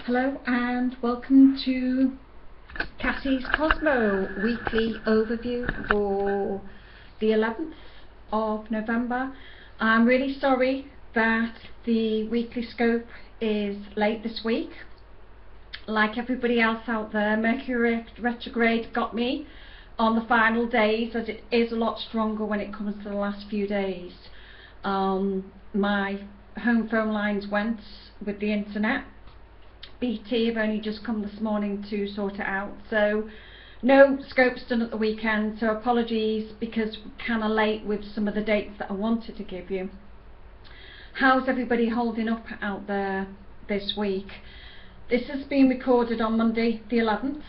Hello and welcome to CASSIES-COSMO weekly overview for the 11th of November. I'm really sorry that the weekly scope is late this week. Like everybody else out there, Mercury retrograde got me on the final days, as it is a lot stronger when it comes to the last few days. My home phone lines went with the internet. BT have only just come this morning to sort it out, so no scopes done at the weekend, so apologies because we're kind of late with some of the dates that I wanted to give you. How's everybody holding up out there this week? This has been recorded on Monday the 11th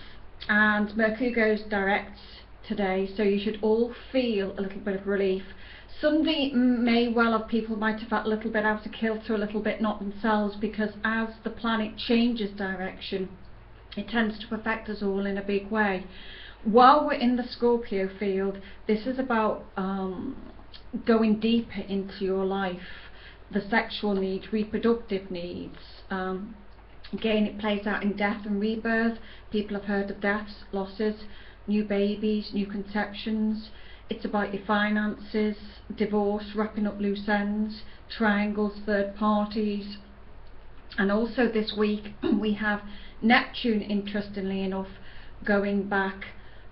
and Mercury goes direct today, so you should all feel a little bit of relief. Sunday may well have, people might have felt a little bit out of kilter, a little bit not themselves, because as the planet changes direction, it tends to affect us all in a big way. While we're in the Scorpio field, this is about going deeper into your life, the sexual needs, reproductive needs. Again, it plays out in death and rebirth. People have heard of deaths, losses, new babies, new conceptions. It's about your finances, divorce, wrapping up loose ends, triangles, third parties. And also this week we have Neptune, interestingly enough, going back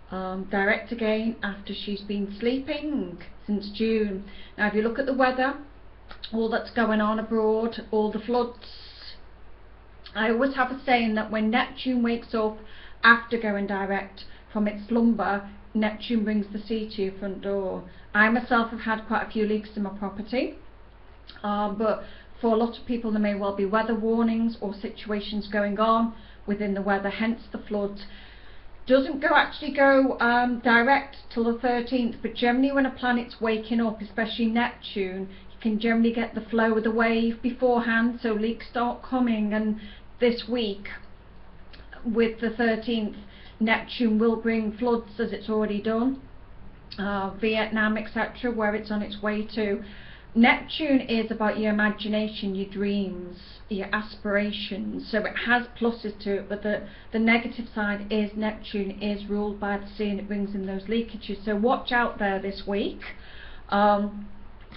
direct again after she's been sleeping since June. Now if you look at the weather, all that's going on abroad, all the floods, I always have a saying that when Neptune wakes up after going direct from its slumber, Neptune brings the sea to your front door. I myself have had quite a few leaks in my property, but for a lot of people there may well be weather warnings or situations going on within the weather, hence the floods. Doesn't actually go direct till the 13th, but generally when a planet's waking up, especially Neptune, you can generally get the flow of the wave beforehand, so leaks start coming. And this week with the 13th, Neptune will bring floods, as it's already done, Vietnam, etc., where it's on its way to. Neptune is about your imagination, your dreams, your aspirations, so it has pluses to it, but the negative side is Neptune is ruled by the sea and it brings in those leakages, so watch out there this week.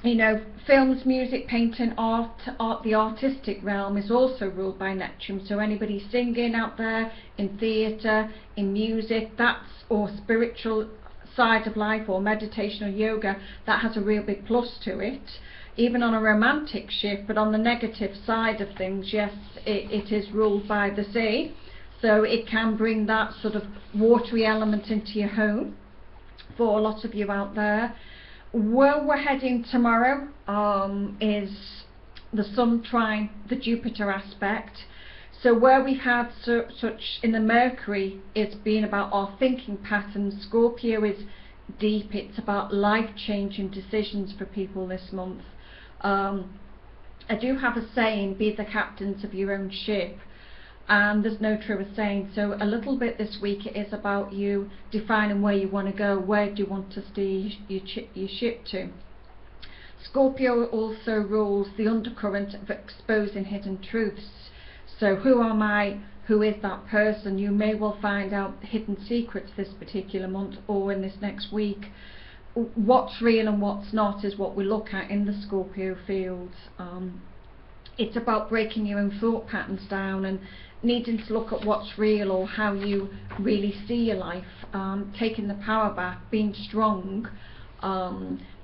You know, films, music, painting, art, the artistic realm is also ruled by Neptune, so anybody singing out there, in theatre, in music, that's, or spiritual side of life, or meditation or yoga, that has a real big plus to it. Even on a romantic shift, but on the negative side of things, yes, it is ruled by the sea, so it can bring that sort of watery element into your home for a lot of you out there. Where we're heading tomorrow is the Sun trine the Jupiter aspect. So where we've had such in the Mercury, it's been about our thinking patterns. Scorpio is deep, it's about life-changing decisions for people this month. I do have a saying, be the captains of your own ship, and there's no truer saying, so a little bit this week it is about you defining where you want to go, where do you want to steer your ship to. Scorpio also rules the undercurrent of exposing hidden truths, so who am I, who is that person? You may well find out hidden secrets this particular month or in this next week. What's real and what's not is what we look at in the Scorpio fields. It's about breaking your own thought patterns down and needing to look at what's real or how you really see your life, taking the power back, being strong.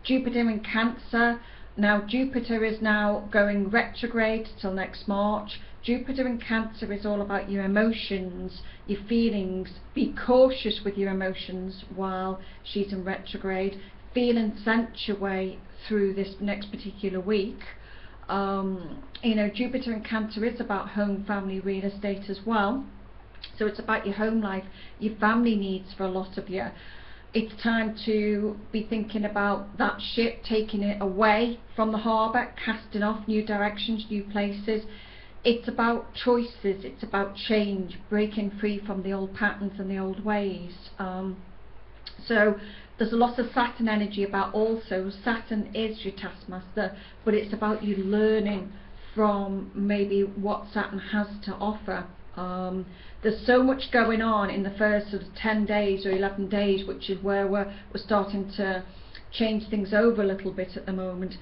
Jupiter in Cancer. Now Jupiter is now going retrograde till next March. Jupiter in Cancer is all about your emotions, your feelings. Be cautious with your emotions while she's in retrograde. Feel and sense your way through this next particular week. You know, Jupiter in Cancer is about home, family, real estate as well, so it's about your home life, your family needs for a lot of you. It's time to be thinking about that ship, taking it away from the harbour, casting off, new directions, new places. It's about choices, it's about change, breaking free from the old patterns and the old ways. So there's a lot of Saturn energy about also. Saturn is your taskmaster, but it's about you learning from maybe what Saturn has to offer. There's so much going on in the first sort of 10 days or 11 days, which is where we're starting to change things over a little bit at the moment.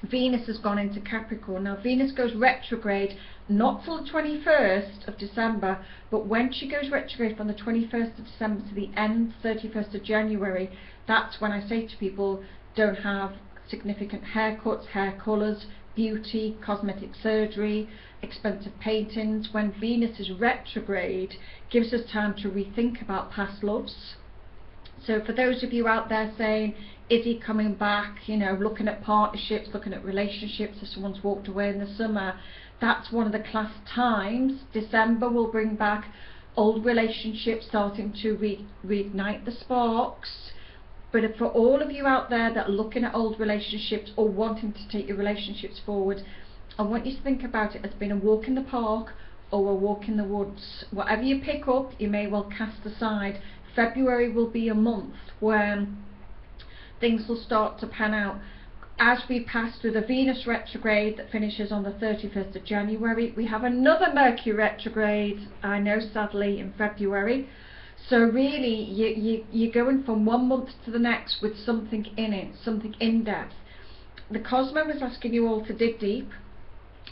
Venus has gone into Capricorn. Now Venus goes retrograde not till the 21st of December, but when she goes retrograde from the 21st of December to the end, 31st of January, that's when I say to people, don't have significant haircuts, hair colours, beauty, cosmetic surgery, expensive paintings. When Venus is retrograde, gives us time to rethink about past loves. So for those of you out there saying, is he coming back, you know, looking at partnerships, looking at relationships, if someone's walked away in the summer, that's one of the class times. December will bring back old relationships, starting to reignite the sparks. But for all of you out there that are looking at old relationships or wanting to take your relationships forward, I want you to think about it as being a walk in the park or a walk in the woods. Whatever you pick up, you may well cast aside. February will be a month where things will start to pan out. As we pass through the Venus retrograde that finishes on the 31st of January, we have another Mercury retrograde, I know sadly, in February. So really you're going from one month to the next with something in it, something in depth. The Cosmo is asking you all to dig deep,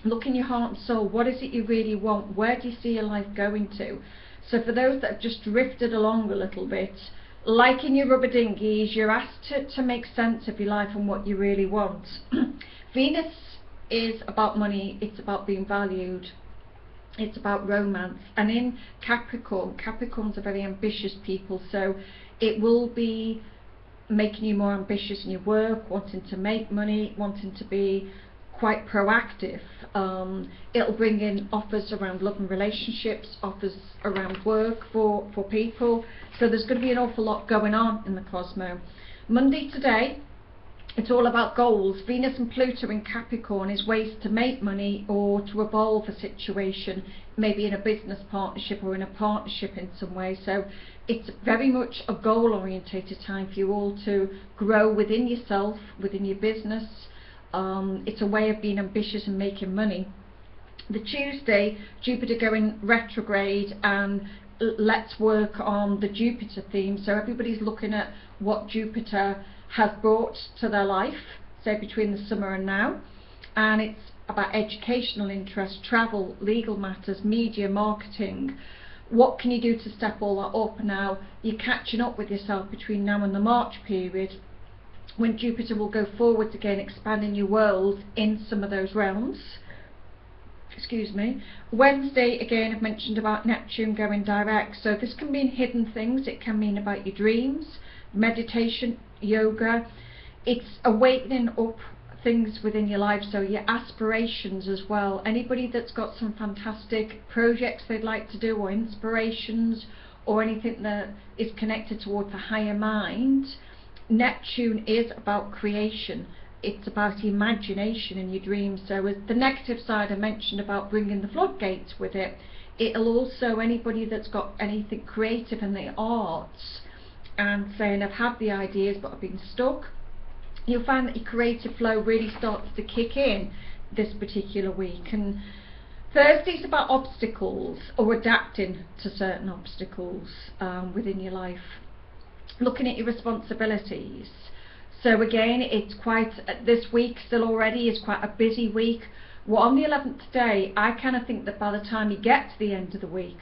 look in your heart and soul. What is it you really want? Where do you see your life going to? So for those that have just drifted along a little bit, like in your rubber dinghies, you're asked to make sense of your life and what you really want. Venus is about money, it's about being valued, it's about romance. And in Capricorn, Capricorns are very ambitious people, so it will be making you more ambitious in your work, wanting to make money, wanting to be quite proactive. It'll bring in offers around love and relationships, offers around work for people. So there's going to be an awful lot going on in the Cosmo. Monday today, it's all about goals. Venus and Pluto in Capricorn is ways to make money or to evolve a situation, maybe in a business partnership or in a partnership in some way. So it's very much a goal orientated time for you all to grow within yourself, within your business. It's a way of being ambitious and making money. The Tuesday, Jupiter going retrograde, and let's work on the Jupiter theme. So everybody's looking at what Jupiter has brought to their life, say between the summer and now, and it's about educational interest, travel, legal matters, media, marketing. What can you do to step all that up? Now you're catching up with yourself between now and the March period, when Jupiter will go forwards again, expanding your world in some of those realms. Excuse me. Wednesday, again, I've mentioned about Neptune going direct, so this can mean hidden things, it can mean about your dreams, meditation, yoga. It's awakening up things within your life, so your aspirations as well. Anybody that's got some fantastic projects they'd like to do, or inspirations, or anything that is connected towards the higher mind, Neptune is about creation. It's about imagination in your dreams. So as the negative side I mentioned about bringing the floodgates with it, it'll also, anybody that's got anything creative in the arts and saying I've had the ideas but I've been stuck, you'll find that your creative flow really starts to kick in this particular week. And Thursday's about obstacles or adapting to certain obstacles within your life, looking at your responsibilities. So again, it's quite, this week still already is quite a busy week. Well, on the 11th today, I kind of think that by the time you get to the end of the week,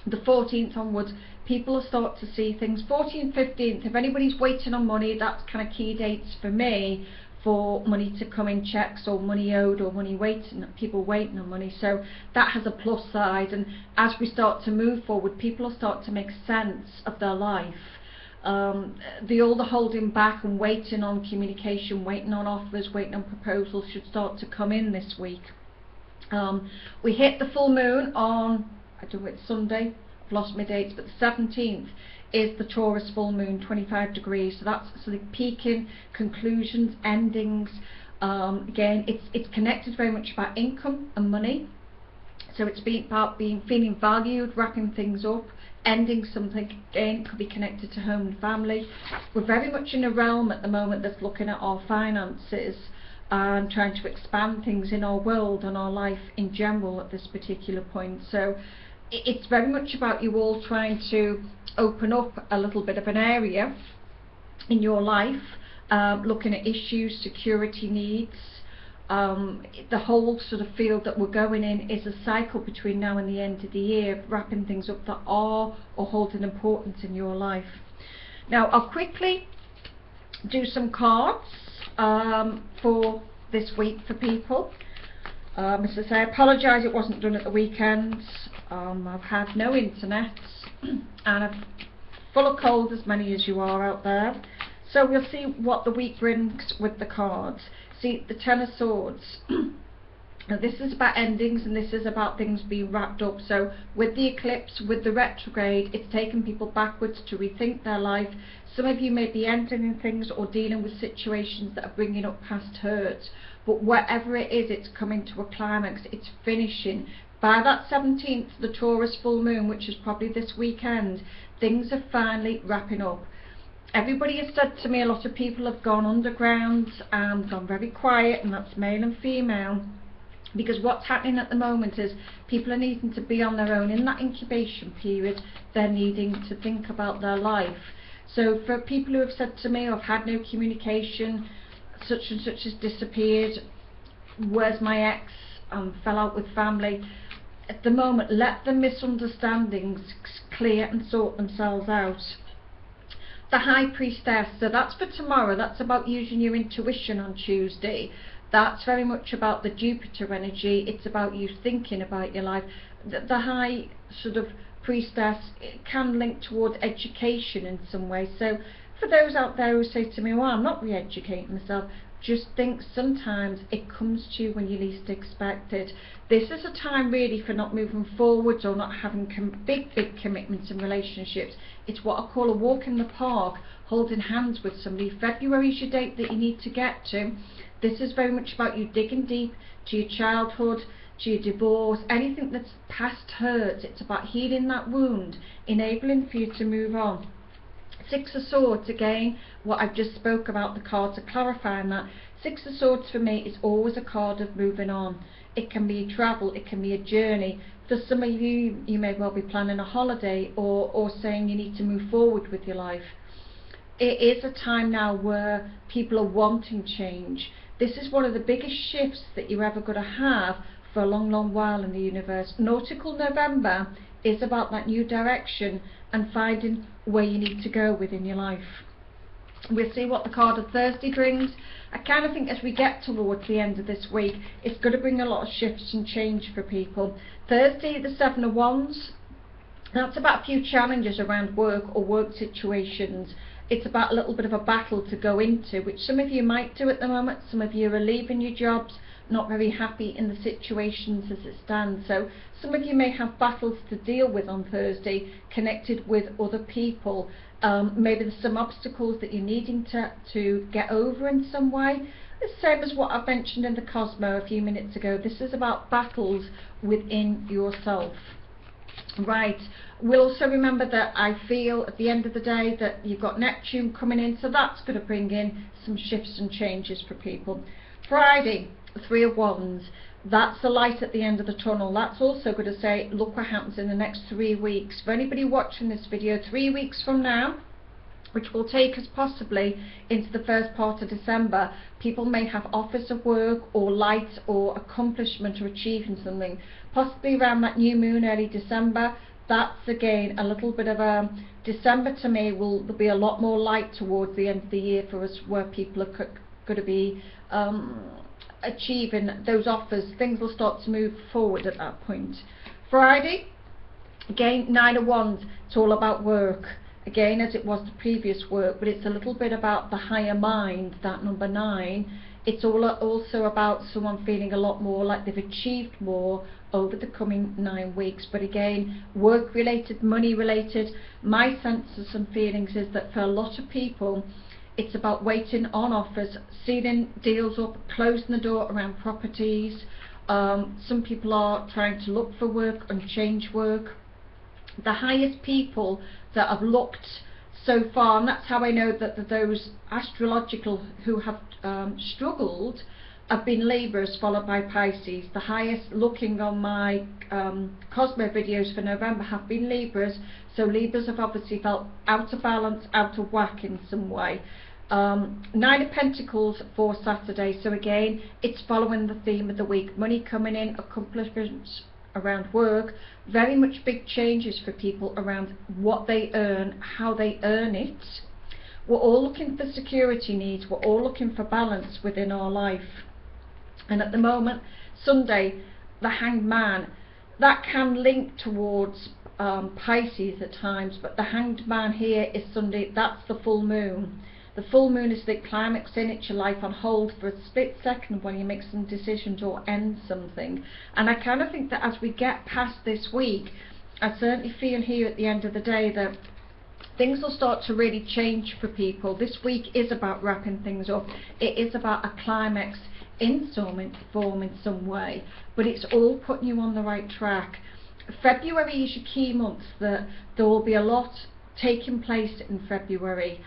the 14th onwards, people will start to see things. 14th, 15th, if anybody's waiting on money, that's kind of key dates for me, for money to come in checks or money owed or money waiting, people waiting on money. So that has a plus side, and as we start to move forward, people will start to make sense of their life. All the holding back and waiting on communication, waiting on offers, waiting on proposals should start to come in this week. We hit the full moon on, I don't know, it's Sunday, I've lost my dates, but the 17th is the Taurus full moon, 25 degrees. So that's sort of peaking, conclusions, endings. Again, it's connected very much about income and money. So it's about feeling valued, wrapping things up, ending something. Again, could be connected to home and family. We're very much in a realm at the moment that's looking at our finances. and trying to expand things in our world and our life in general at this particular point. So it's very much about you all trying to open up a little bit of an area in your life, looking at issues, security needs. The whole sort of field that we're going in is a cycle between now and the end of the year, wrapping things up that are or hold an importance in your life. Now I'll quickly do some cards for this week for people. As I say, I apologise it wasn't done at the weekend. I've had no internet and I'm full of cold, as many as you are out there. So we'll see what the week brings with the cards. See, the Ten of Swords. Now this is about endings, and this is about things being wrapped up. So with the eclipse, with the retrograde, it's taken people backwards to rethink their life. Some of you may be ending things or dealing with situations that are bringing up past hurts, but whatever it is, it's coming to a climax, it's finishing. By that 17th, the Taurus full moon, which is probably this weekend, things are finally wrapping up. Everybody has said to me, a lot of people have gone underground and gone very quiet, and that's male and female, because what's happening at the moment is people are needing to be on their own. In that incubation period, they're needing to think about their life. So for people who have said to me, I've had no communication, such and such has disappeared, where's my ex, fell out with family, at the moment, let the misunderstandings clear and sort themselves out. The High Priestess, so that's for tomorrow. That's about using your intuition on Tuesday. That's very much about the Jupiter energy. It's about you thinking about your life. The High sort of Priestess, it can link towards education in some way. So for those out there who say to me, well, I'm not re-educating myself, just think sometimes it comes to you when you least expect it. This is a time really for not moving forwards or not having big commitments in relationships. It's what I call a walk in the park, holding hands with somebody. February is your date that you need to get to. This is very much about you digging deep to your childhood, to your divorce, anything that's past hurts. It's about healing that wound, enabling for you to move on. Six of Swords, again, what I've just spoke about, the cards are clarifying that. Six of Swords for me is always a card of moving on. It can be travel, it can be a journey. For some of you, you may well be planning a holiday or saying you need to move forward with your life. It is a time now where people are wanting change. This is one of the biggest shifts that you're ever going to have for a long while in the universe. Nautical November is about that new direction and finding where you need to go within your life. We'll see what the card of Thursday brings. I kind of think as we get towards the end of this week, it's going to bring a lot of shifts and change for people. Thursday, the Seven of Wands, that's about a few challenges around work or work situations. It's about a little bit of a battle to go into, which some of you might do at the moment. Some of you are leaving your jobs, not very happy in the situations as it stands. So some of you may have battles to deal with on Thursday, connected with other people. Maybe there's some obstacles that you're needing to get over in some way. The same as what I mentioned in the Cosmo a few minutes ago. This is about battles within yourself. Right, we'll also remember that I feel at the end of the day that you've got Neptune coming in, so that's going to bring in some shifts and changes for people. Friday, Three of Wands, that's the light at the end of the tunnel. That's also going to say, look what happens in the next 3 weeks. For anybody watching this video, 3 weeks from now, which will take us possibly into the first part of December, people may have offers of work or light or accomplishment or achieving something. Possibly around that new moon, early December. That's again a little bit of a December to me. There'll be a lot more light towards the end of the year for us, where people are going to be achieving those offers. Things will start to move forward at that point. Friday, again, Nine of Wands. It's all about work. Again, as it was the previous work, but it's a little bit about the higher mind, that number 9. It's also about someone feeling a lot more like they've achieved more over the coming 9 weeks. But again, work related, money related. My sense of some feelings is that for a lot of people, it's about waiting on offers, sealing deals up, closing the door around properties. Some people are trying to look for work and change work. The highest people that have looked so far, and that's how I know that those astrological who have struggled, have been Libras followed by Pisces. The highest looking on my Cosmo videos for November have been Libras, so Libras have obviously felt out of balance, out of whack in some way. Nine of Pentacles for Saturday, so again it's following the theme of the week. Money coming in, accomplishments around work, very much big changes for people around what they earn, how they earn it. We're all looking for security needs, we're all looking for balance within our life. And at the moment, Sunday, the Hanged Man, that can link towards Pisces at times, but the Hanged Man here is Sunday, that's the full moon. The full moon is the climax in it, your life on hold for a split second when you make some decisions or end something. And I kind of think that as we get past this week, I certainly feel here at the end of the day that things will start to really change for people. This week is about wrapping things up. It is about a climax in some form in some way, but it's all putting you on the right track. February is your key month. There will be a lot taking place in February.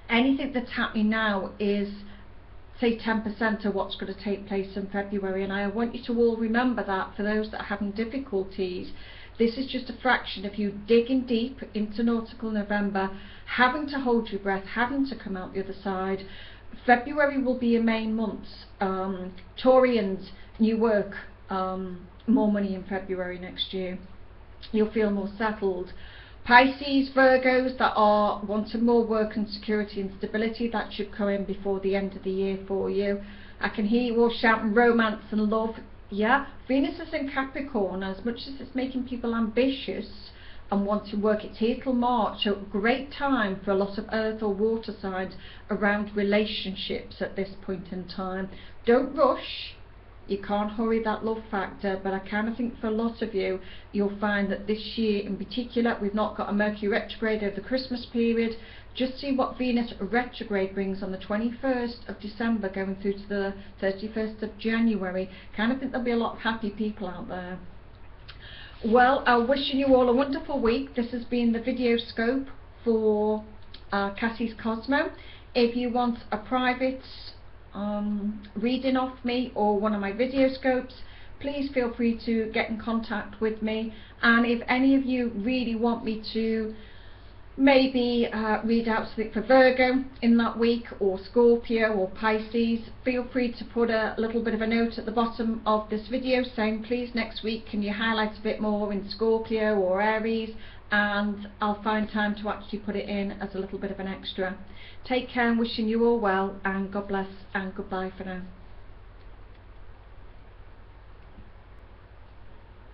Anything that's happening now is, say, 10% of what's going to take place in February, and I want you to all remember that. For those that are having difficulties, this is just a fraction of you digging deep into nautical November, having to hold your breath, having to come out the other side. February will be your main month. Taurians, new work, more money in February next year. You'll feel more settled. Pisces, Virgos that are wanting more work and security and stability, that should come in before the end of the year for you. I can hear you all shouting romance and love. Yeah, Venus is in Capricorn. As much as it's making people ambitious and want to work, it's here till March, so great time for a lot of earth or water signs around relationships at this point in time. Don't rush, you can't hurry that love factor, but I kind of think for a lot of you, you'll find that this year in particular, we've not got a Mercury retrograde over the Christmas period. Just see what Venus retrograde brings on the 21st of December going through to the 31st of January. Kind of think there'll be a lot of happy people out there. Well, I'm wishing you all a wonderful week. This has been the video scope for CASSIES-COSMO. If you want a private reading off me or one of my video scopes, please feel free to get in contact with me. And if any of you really want me to maybe read out something for Virgo in that week, or Scorpio or Pisces, feel free to put a little bit of a note at the bottom of this video saying please next week can you highlight a bit more in Scorpio or Aries, and I'll find time to actually put it in as a little bit of an extra. Take care, and wishing you all well, and God bless, and goodbye for now.